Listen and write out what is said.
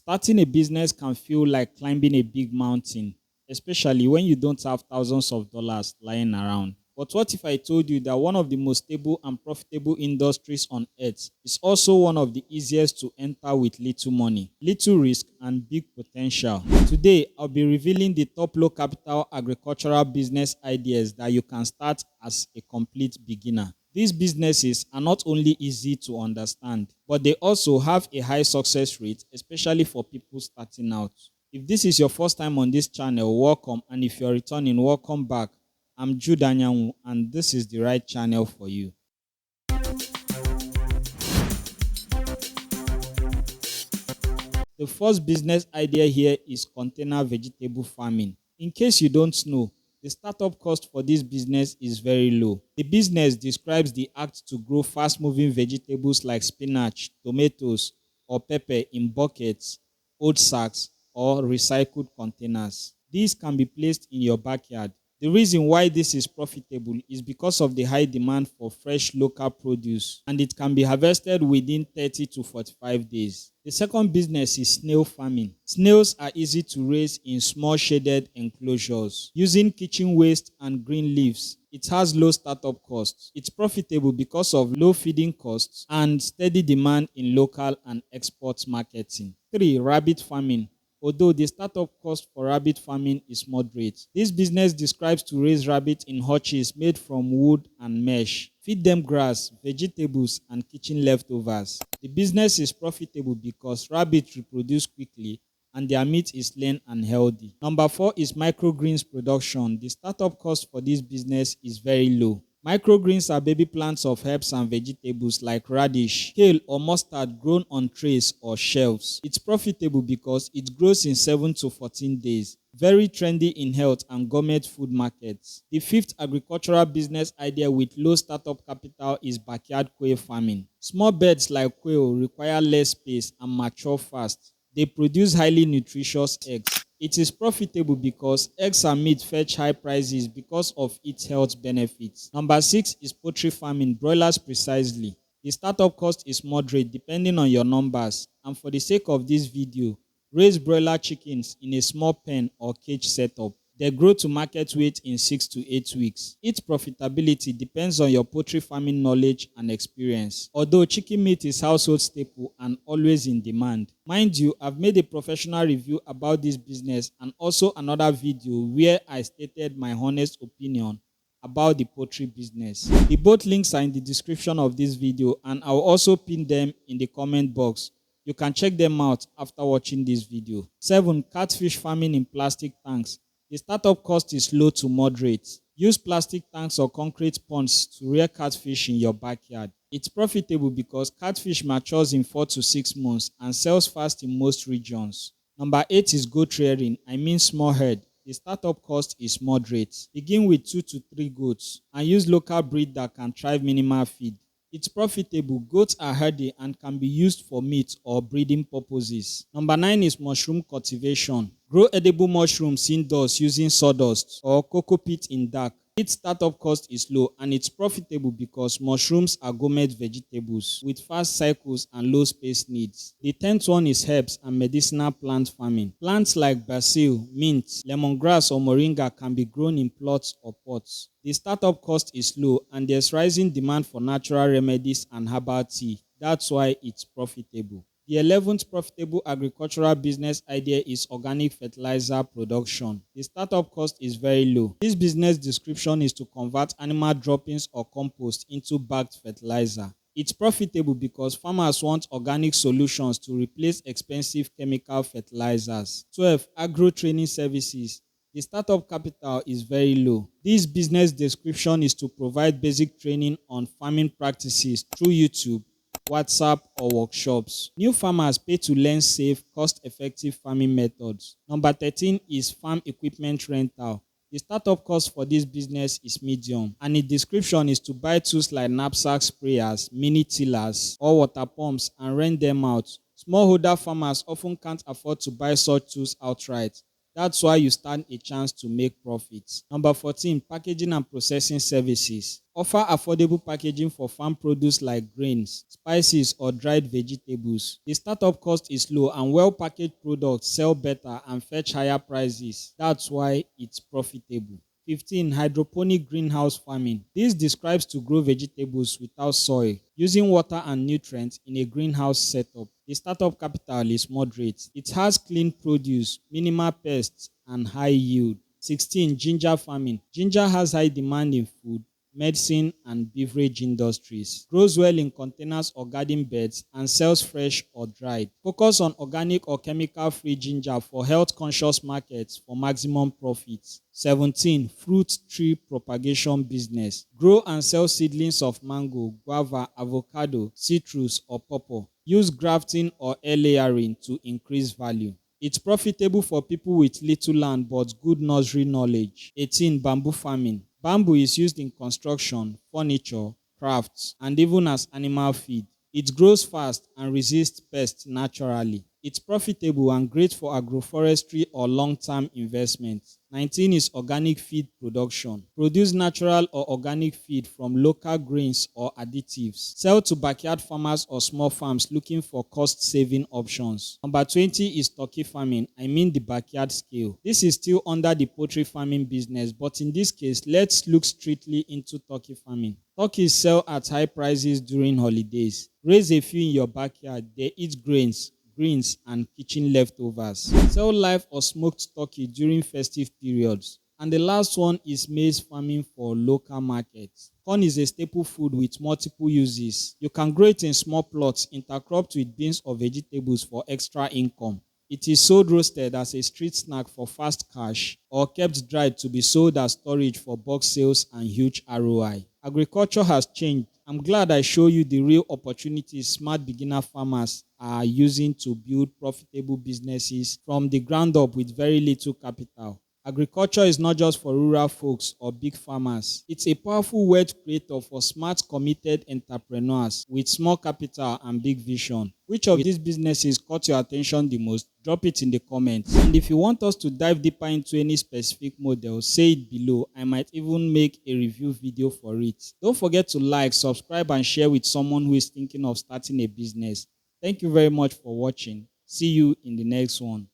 Starting a business can feel like climbing a big mountain, especially when you don't have thousands of dollars lying around. But what if I told you that one of the most stable and profitable industries on earth is also one of the easiest to enter with little money, little risk, and big potential? Today, I'll be revealing the top low capital agricultural business ideas that you can start as a complete beginner. These businesses are not only easy to understand, but they also have a high success rate, especially for people starting out. If this is your first time on this channel, welcome, and if you're returning, welcome back. I'm Jude Anyanwu, and this is the right channel for you. The first business idea here is container vegetable farming. In case you don't know, the startup cost for this business is very low. The business describes the act to grow fast-moving vegetables like spinach, tomatoes, or pepper in buckets, old sacks, or recycled containers. These can be placed in your backyard. The reason why this is profitable is because of the high demand for fresh local produce, and it can be harvested within 30 to 45 days. The second business is snail farming. Snails are easy to raise in small shaded enclosures using kitchen waste and green leaves. It has low startup costs. It's profitable because of low feeding costs and steady demand in local and export marketing. 3. Rabbit farming. Although the startup cost for rabbit farming is moderate, this business describes to raise rabbits in hutches made from wood and mesh. Feed them grass, vegetables, and kitchen leftovers. The business is profitable because rabbits reproduce quickly and their meat is lean and healthy. Number 4 is microgreens production. The startup cost for this business is very low. Microgreens are baby plants of herbs and vegetables like radish, kale, or mustard grown on trays or shelves. It's profitable because it grows in 7 to 14 days. Very trendy in health and gourmet food markets. The fifth agricultural business idea with low startup capital is backyard quail farming. Small birds like quail require less space and mature fast. They produce highly nutritious eggs. It is profitable because eggs and meat fetch high prices because of its health benefits. Number 6 is poultry farming, broilers precisely. The startup cost is moderate depending on your numbers, and for the sake of this video, raise broiler chickens in a small pen or cage setup. They grow to market weight in 6 to 8 weeks. Its profitability depends on your poultry farming knowledge and experience. Although chicken meat is household staple and always in demand. Mind you, I've made a professional review about this business and also another video where I stated my honest opinion about the poultry business. The both links are in the description of this video, and I'll also pin them in the comment box. You can check them out after watching this video. 7. Catfish farming in plastic tanks. The startup cost is low to moderate. Use plastic tanks or concrete ponds to rear catfish in your backyard. It's profitable because catfish matures in 4 to 6 months and sells fast in most regions. Number 8 is goat rearing, small herd. The startup cost is moderate. Begin with 2 to 3 goats and use local breed that can thrive minimal feed. It's profitable. Goats are hardy and can be used for meat or breeding purposes. Number 9 is mushroom cultivation. Grow edible mushrooms indoors using sawdust or cocoa peat in dark. Its startup cost is low and it's profitable because mushrooms are gourmet vegetables with fast cycles and low space needs. The 10th one is herbs and medicinal plant farming. Plants like basil, mint, lemongrass, or moringa can be grown in plots or pots. The startup cost is low and there's rising demand for natural remedies and herbal tea. That's why it's profitable. The 11th profitable agricultural business idea is organic fertilizer production. The startup cost is very low. This business description is to convert animal droppings or compost into bagged fertilizer. It's profitable because farmers want organic solutions to replace expensive chemical fertilizers. 12. Agro training services. The startup capital is very low. This business description is to provide basic training on farming practices through YouTube, WhatsApp, or workshops. New farmers pay to learn safe, cost-effective farming methods. Number 13 is farm equipment rental. The startup cost for this business is medium, and its description is to buy tools like knapsack sprayers, mini tillers, or water pumps and rent them out. Smallholder farmers often can't afford to buy such tools outright. That's why you stand a chance to make profits. Number 14, packaging and processing services. Offer affordable packaging for farm produce like grains, spices, or dried vegetables. The startup cost is low and well-packaged products sell better and fetch higher prices. That's why it's profitable. 15. Hydroponic greenhouse farming. This describes to grow vegetables without soil, using water and nutrients in a greenhouse setup. The startup capital is moderate. It has clean produce, minimal pests, and high yield. 16. Ginger farming. Ginger has high demand in food, medicine, and beverage industries. Grows well in containers or garden beds and sells fresh or dried. Focus on organic or chemical-free ginger for health-conscious markets for maximum profits. 17. Fruit tree propagation business. Grow and sell seedlings of mango, guava, avocado, citrus, or pawpaw. Use grafting or air layering to increase value. It's profitable for people with little land but good nursery knowledge. 18. Bamboo farming. Bamboo is used in construction, furniture, crafts, and even as animal feed. It grows fast and resists pests naturally. It's profitable and great for agroforestry or long-term investments. 19 is organic feed production. Produce natural or organic feed from local grains or additives. Sell to backyard farmers or small farms looking for cost-saving options. Number 20 is turkey farming, the backyard scale. This is still under the poultry farming business, but in this case, let's look strictly into turkey farming. Turkeys sell at high prices during holidays. Raise a few in your backyard. They eat grains, greens, and kitchen leftovers. Sell live or smoked turkey during festive periods. And the last one is maize farming for local markets. Corn is a staple food with multiple uses. You can grow it in small plots, intercropped with beans or vegetables for extra income. It is sold roasted as a street snack for fast cash or kept dried to be sold as storage for bulk sales and huge ROI. Agriculture has changed. I'm glad I show you the real opportunities smart beginner farmers are using to build profitable businesses from the ground up with very little capital. Agriculture is not just for rural folks or big farmers. It's a powerful wealth creator for smart, committed entrepreneurs with small capital and big vision. Which of these businesses caught your attention the most? Drop it in the comments. And if you want us to dive deeper into any specific model, say it below. I might even make a review video for it. Don't forget to like, subscribe, and share with someone who is thinking of starting a business. Thank you very much for watching. See you in the next one.